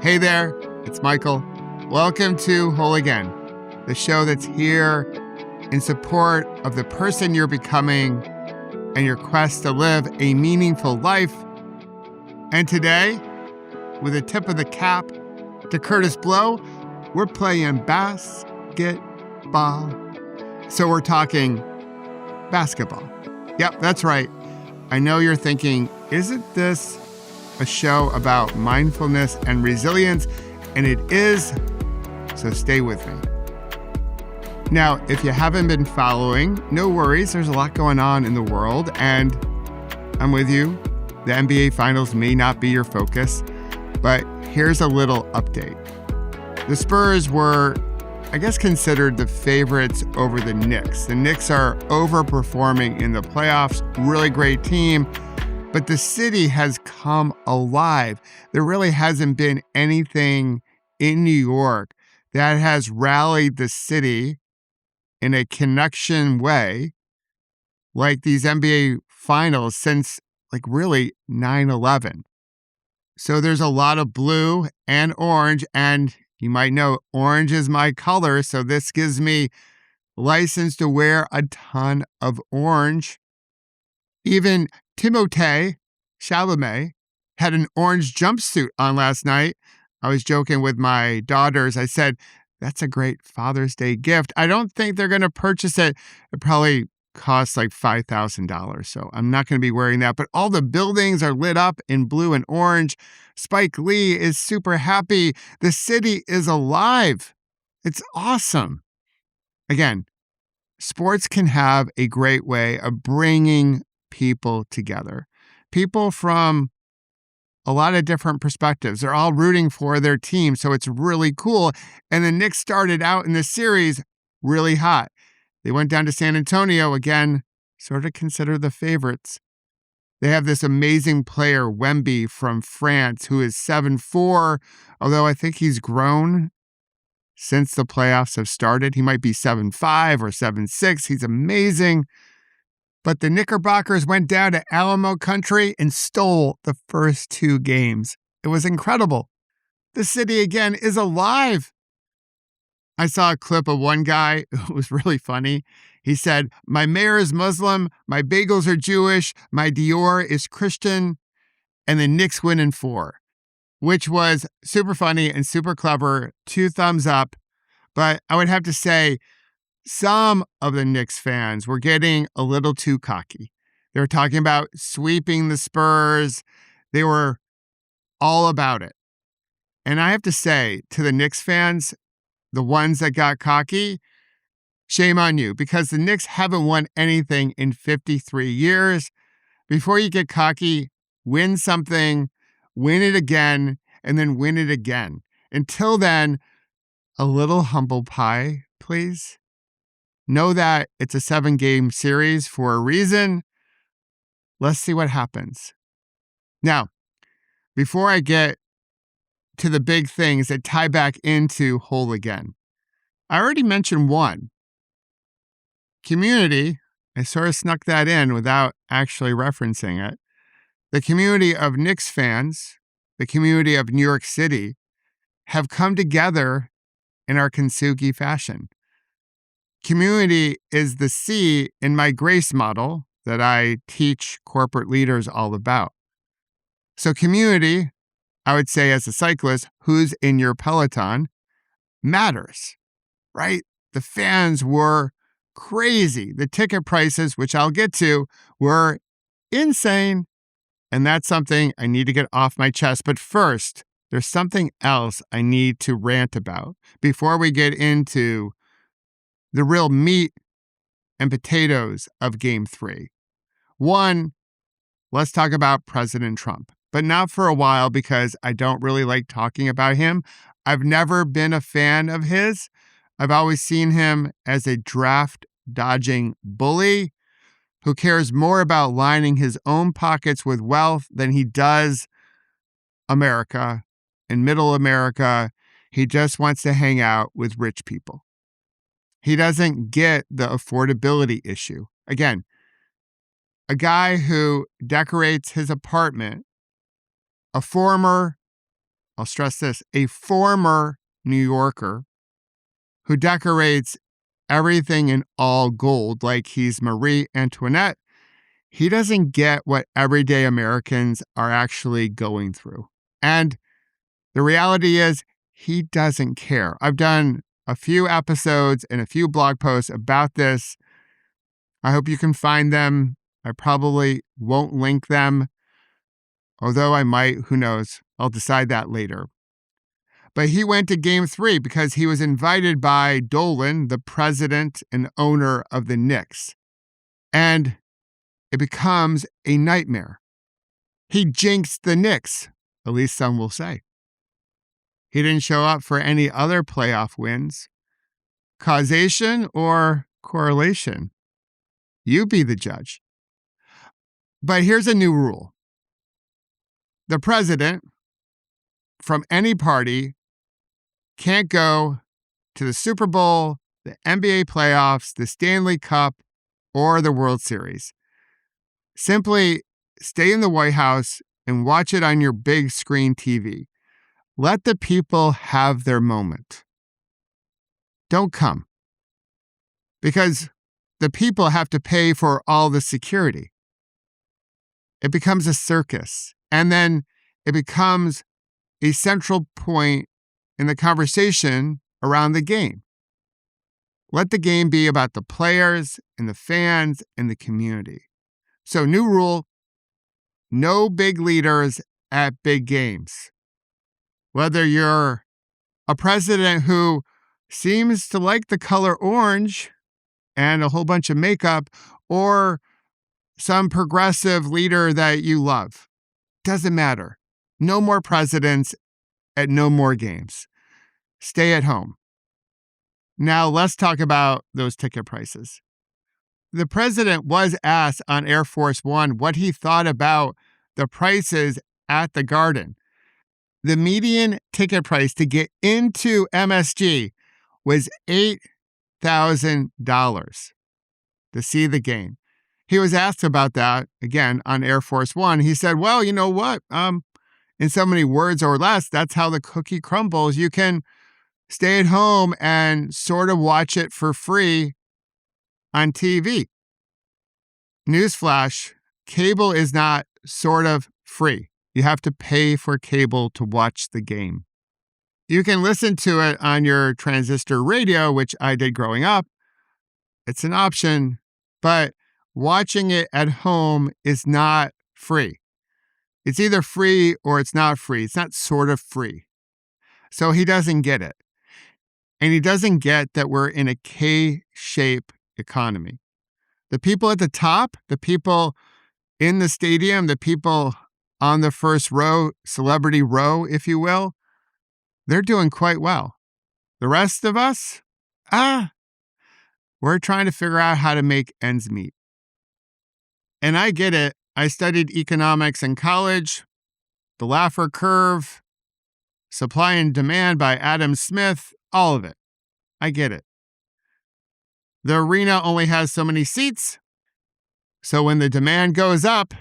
Hey there, it's Michael. Welcome to Whole Again, the show that's here in support of the person you're becoming and your quest to live a meaningful life. And today, with a tip of the cap to Curtis Blow, we're playing basketball. So we're talking basketball. Yep, that's right. I know you're thinking, isn't this a show about mindfulness and resilience? And it is, so stay with me. Now, if you haven't been following, no worries. There's a lot going on in the world, and I'm with you. The NBA Finals may not be your focus, but here's a little update. The Spurs were, I guess, considered the favorites over the Knicks. The Knicks are overperforming in the playoffs, really great team, but the city has come alive. There really hasn't been anything in New York that has rallied the city in a connection way like these NBA Finals since really 9/11. So there's a lot of blue and orange, and you might know orange is my color, so this gives me license to wear a ton of orange. Even Timothée Chalamet had an orange jumpsuit on last night. I was joking with my daughters. I said, that's a great Father's Day gift. I don't think they're going to purchase it. It probably costs like $5,000. So I'm not going to be wearing that. But all the buildings are lit up in blue and orange. Spike Lee is super happy. The city is alive. It's awesome. Again, sports can have a great way of bringing people together. People from a lot of different perspectives. They're all rooting for their team, so it's really cool. And the Knicks started out in the series really hot. They went down to San Antonio, again, sort of considered the favorites. They have this amazing player, Wemby, from France, who is 7'4", although I think he's grown since the playoffs have started. He might be 7'5" or 7'6". He's amazing. But the Knickerbockers went down to Alamo Country and stole the first two games. It was incredible. The city, again, is alive. I saw a clip of one guy who was really funny. He said, my mayor is Muslim, my bagels are Jewish, my Dior is Christian, and the Knicks win in 4, which was super funny and super clever. 2 thumbs up. But I would have to say, some of the Knicks fans were getting a little too cocky. They were talking about sweeping the Spurs. They were all about it. And I have to say to the Knicks fans, the ones that got cocky, shame on you, because the Knicks haven't won anything in 53 years. Before you get cocky, win something, win it again, and then win it again. Until then, a little humble pie, please. Know that it's a 7-game series for a reason. Let's see what happens. Now, before I get to the big things that tie back into Whole Again, I already mentioned one. Community, I sort of snuck that in without actually referencing it. The community of Knicks fans, the community of New York City, have come together in our Kinstugi fashion. Community is the C in my GRACE model that I teach corporate leaders all about. So community, I would say as a cyclist, who's in your peloton, matters, right? The fans were crazy. The ticket prices, which I'll get to, were insane. And that's something I need to get off my chest. But first, there's something else I need to rant about before we get into the real meat and potatoes of Game 3. One, let's talk about President Trump, but not for a while because I don't really like talking about him. I've never been a fan of his. I've always seen him as a draft-dodging bully who cares more about lining his own pockets with wealth than he does America and middle America. He just wants to hang out with rich people. He doesn't get the affordability issue. Again, a guy who decorates his apartment, a former I'll stress this, a former New Yorker who decorates everything in all gold like he's Marie Antoinette, he doesn't get what everyday Americans are actually going through. And the reality is, he doesn't care. I've done a few episodes and a few blog posts about this. I hope you can find them. I probably won't link them, although I might, who knows? I'll decide that later. But he went to game 3 because he was invited by Dolan, the president and owner of the Knicks. And it becomes a nightmare. He jinxed the Knicks, at least some will say. He didn't show up for any other playoff wins. Causation or correlation? You be the judge. But here's a new rule. The president from any party can't go to the Super Bowl, the NBA playoffs, the Stanley Cup, or the World Series. Simply stay in the White House and watch it on your big screen TV. Let the people have their moment. Don't come. Because the people have to pay for all the security. It becomes a circus. And then it becomes a central point in the conversation around the game. Let the game be about the players and the fans and the community. So, new rule, no big leaders at big games. Whether you're a president who seems to like the color orange and a whole bunch of makeup, or some progressive leader that you love, doesn't matter. No more presidents at no more games. Stay at home. Now, let's talk about those ticket prices. The president was asked on Air Force One what he thought about the prices at the Garden. The median ticket price to get into MSG was $8,000 to see the game. He was asked about that, again, on Air Force One. He said, well, you know what? In so many words or less, that's how the cookie crumbles. You can stay at home and sort of watch it for free on TV. Newsflash, cable is not sort of free. You have to pay for cable to watch the game. You can listen to it on your transistor radio, which I did growing up. It's an option, but watching it at home is not free. It's either free or it's not free. It's not sort of free. So he doesn't get it. And he doesn't get that we're in a K-shape economy. The people at the top, the people in the stadium, the people on the first row, celebrity row, if you will, they're doing quite well. The rest of us, we're trying to figure out how to make ends meet. And I get it. I studied economics in college, the Laffer curve, supply and demand by Adam Smith, all of it. I get it. The arena only has so many seats. So when the demand goes up,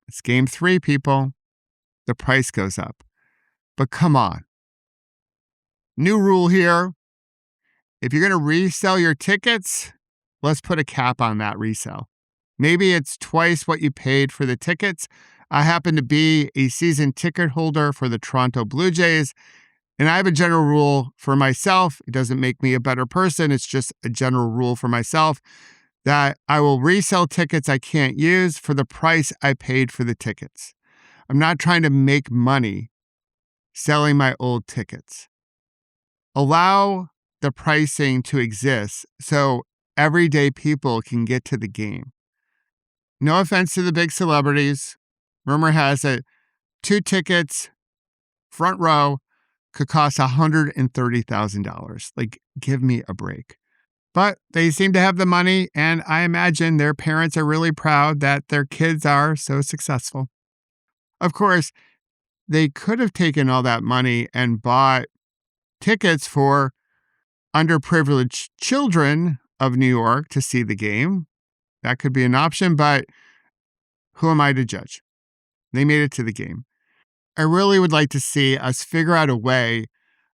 it's game 3, people. The price goes up. But come on. New rule here. If you're going to resell your tickets, let's put a cap on that resale. Maybe it's twice what you paid for the tickets. I happen to be a season ticket holder for the Toronto Blue Jays, and I have a general rule for myself. It doesn't make me a better person. It's just a general rule for myself that I will resell tickets I can't use for the price I paid for the tickets. I'm not trying to make money selling my old tickets. Allow the pricing to exist so everyday people can get to the game. No offense to the big celebrities. Rumor has it 2 tickets, front row, could cost $130,000. Like, give me a break. But they seem to have the money, and I imagine their parents are really proud that their kids are so successful. Of course, they could have taken all that money and bought tickets for underprivileged children of New York to see the game. That could be an option, but who am I to judge? They made it to the game. I really would like to see us figure out a way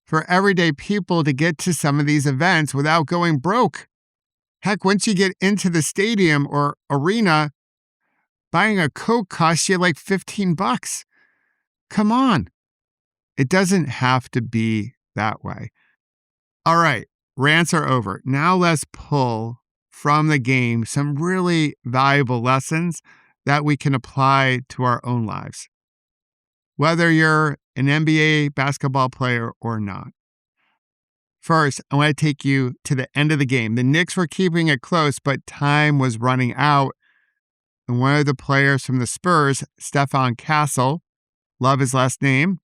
for everyday people to get to some of these events without going broke. Heck, once you get into the stadium or arena, buying a Coke costs you like $15. Come on. It doesn't have to be that way. All right, rants are over. Now let's pull from the game some really valuable lessons that we can apply to our own lives, whether you're an NBA basketball player or not. First, I want to take you to the end of the game. The Knicks were keeping it close, but time was running out. And one of the players from the Spurs, Stefan Castle, love his last name,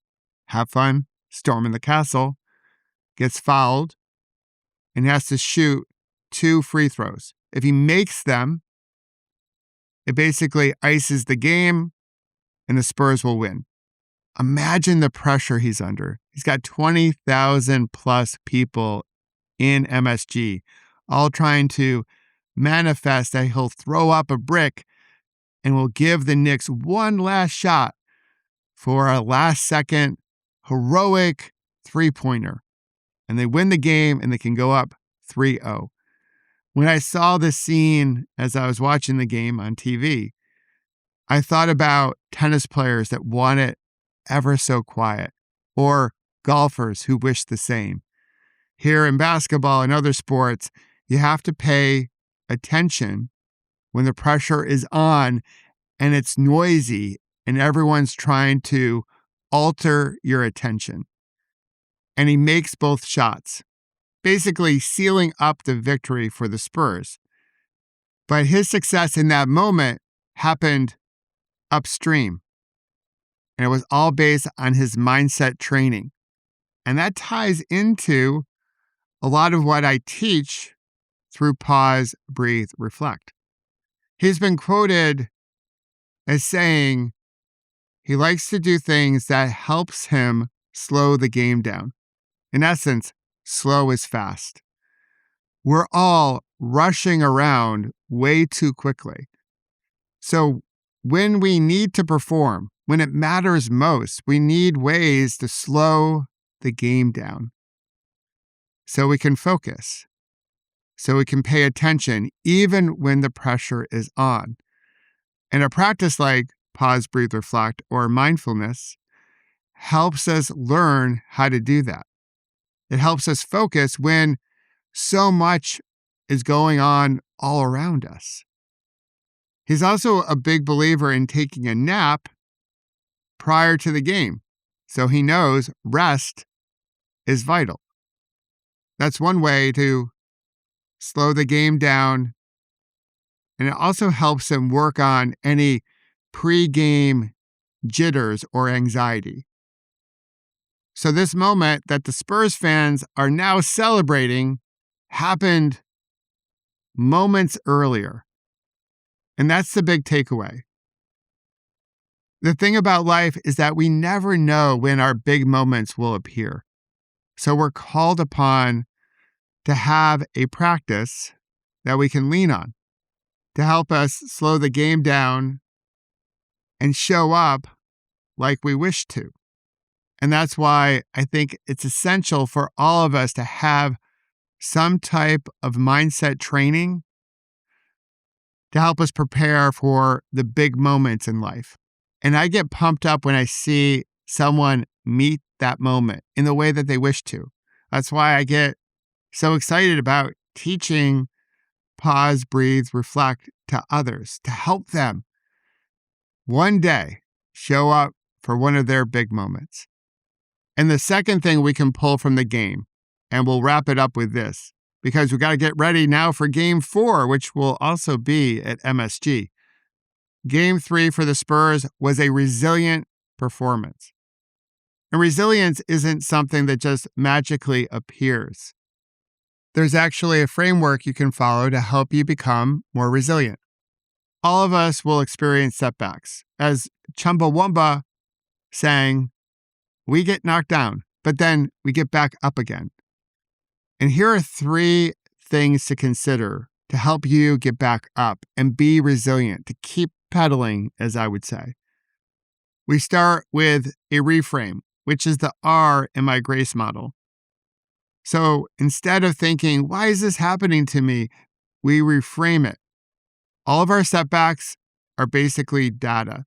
have fun storming the castle, gets fouled and has to shoot 2 free throws. If he makes them, it basically ices the game and the Spurs will win. Imagine the pressure he's under. He's got 20,000 plus people in MSG, all trying to manifest that he'll throw up a brick and will give the Knicks one last shot for a last-second heroic three-pointer. And they win the game and they can go up 3-0. When I saw this scene as I was watching the game on TV, I thought about tennis players that want it ever so quiet, or golfers who wish the same. Here in basketball and other sports, you have to pay attention when the pressure is on and it's noisy and everyone's trying to alter your attention. And he makes both shots, basically sealing up the victory for the Spurs. But his success in that moment happened upstream. And it was all based on his mindset training. And that ties into a lot of what I teach through Pause, Breathe, Reflect. He's been quoted as saying he likes to do things that helps him slow the game down. In essence, slow is fast. We're all rushing around way too quickly. So when we need to perform, when it matters most, we need ways to slow the game down so we can focus, so we can pay attention even when the pressure is on. And a practice like Pause, Breathe, Reflect, or mindfulness helps us learn how to do that. It helps us focus when so much is going on all around us. He's also a big believer in taking a nap prior to the game, so he knows rest is vital. That's one way to slow the game down, and it also helps him work on any pre-game jitters or anxiety. So this moment that the Spurs fans are now celebrating happened moments earlier. And that's the big takeaway. The thing about life is that we never know when our big moments will appear. So we're called upon to have a practice that we can lean on to help us slow the game down and show up like we wish to. And that's why I think it's essential for all of us to have some type of mindset training to help us prepare for the big moments in life. And I get pumped up when I see someone meet that moment in the way that they wish to. That's why I get so excited about teaching Pause, Breathe, Reflect to others to help them one day show up for one of their big moments. And the second thing we can pull from the game, and we'll wrap it up with this, because we got to get ready now for Game 4, which will also be at MSG. Game 3 for the Spurs was a resilient performance. And resilience isn't something that just magically appears. There's actually a framework you can follow to help you become more resilient. All of us will experience setbacks. As Chumbawamba sang, we get knocked down, but then we get back up again. And here are 3 things to consider to help you get back up and be resilient, to keep pedaling, as I would say. We start with a reframe, which is the R in my GRACE model. So instead of thinking, why is this happening to me? We reframe it. All of our setbacks are basically data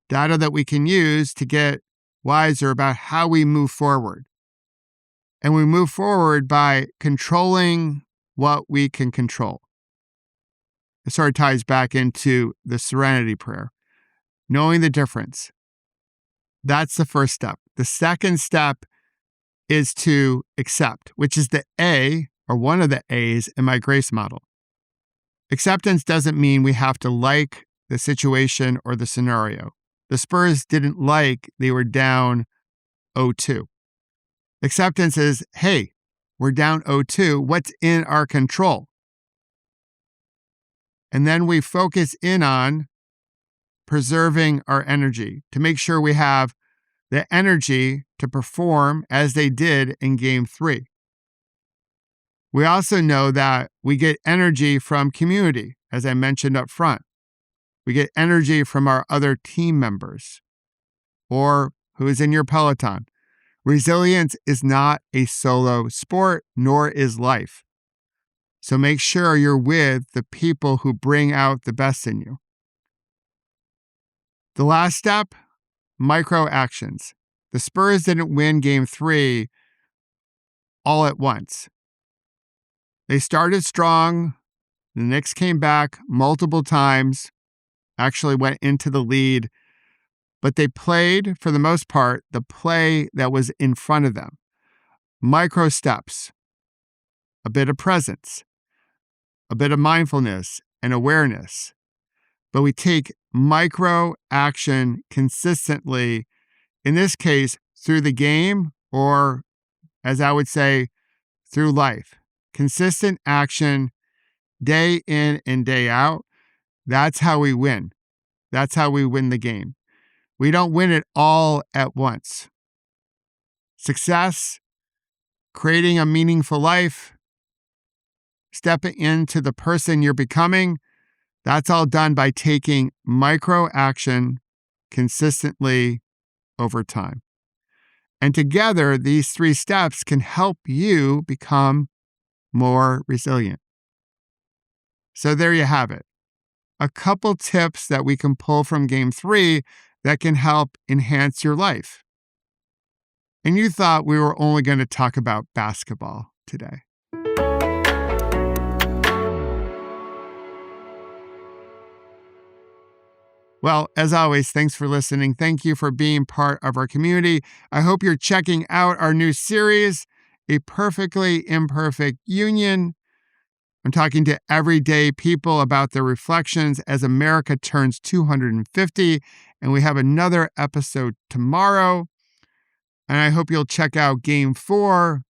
that we can use to get wiser about how we move forward. And we move forward by controlling what we can control. It sort of ties back into the serenity prayer, knowing the difference. That's the first step. The second step is to accept, which is the A, or one of the A's in my GRACE model. Acceptance doesn't mean we have to like the situation or the scenario. The Spurs didn't like they were down 0-2. Acceptance is, hey, we're down 0-2. What's in our control? And then we focus in on preserving our energy to make sure we have the energy to perform as they did in Game 3. We also know that we get energy from community, as I mentioned up front. We get energy from our other team members or who is in your Peloton. Resilience is not a solo sport, nor is life. So make sure you're with the people who bring out the best in you. The last step, micro actions. The Spurs didn't win Game 3 all at once. They started strong. The Knicks came back multiple times, actually went into the lead, but they played, for the most part, the play that was in front of them. Micro steps, a bit of presence, a bit of mindfulness and awareness. But we take micro action consistently, in this case, through the game, or as I would say, through life. Consistent action, day in and day out. That's how we win. That's how we win the game. We don't win it all at once. Success, creating a meaningful life, stepping into the person you're becoming, that's all done by taking micro action consistently over time. And together, these 3 steps can help you become more resilient. So there you have it. A couple tips that we can pull from Game 3 that can help enhance your life. And you thought we were only going to talk about basketball today. Well, as always, thanks for listening. Thank you for being part of our community. I hope you're checking out our new series, A Perfectly Imperfect Union. I'm talking to everyday people about their reflections as America turns 250, and we have another episode tomorrow. And I hope you'll check out Game 4.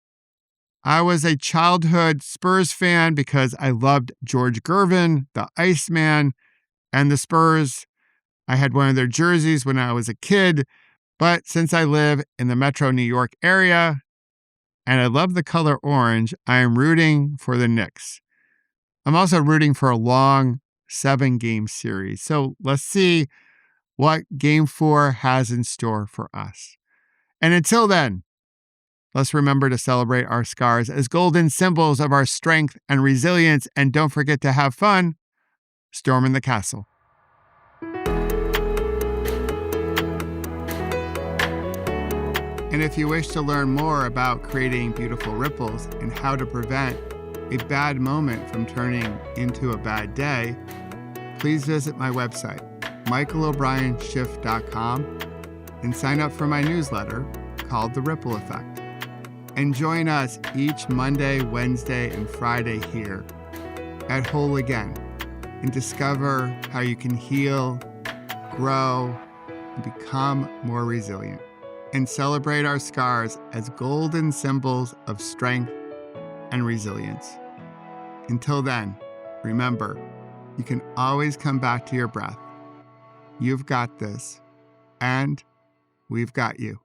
I was a childhood Spurs fan because I loved George Gervin, the Iceman, and the Spurs. I had one of their jerseys when I was a kid, but since I live in the Metro New York area and I love the color orange, I am rooting for the Knicks. I'm also rooting for a long 7-game series. So let's see what Game 4 has in store for us. And until then, let's remember to celebrate our scars as golden symbols of our strength and resilience. And don't forget to have fun storming the castle. And if you wish to learn more about creating beautiful ripples and how to prevent a bad moment from turning into a bad day, please visit my website, michaelobrienshift.com, and sign up for my newsletter called The Ripple Effect. And join us each Monday, Wednesday, and Friday here at Whole Again and discover how you can heal, grow, and become more resilient. And celebrate our scars as golden symbols of strength and resilience. Until then, remember, you can always come back to your breath. You've got this, and we've got you.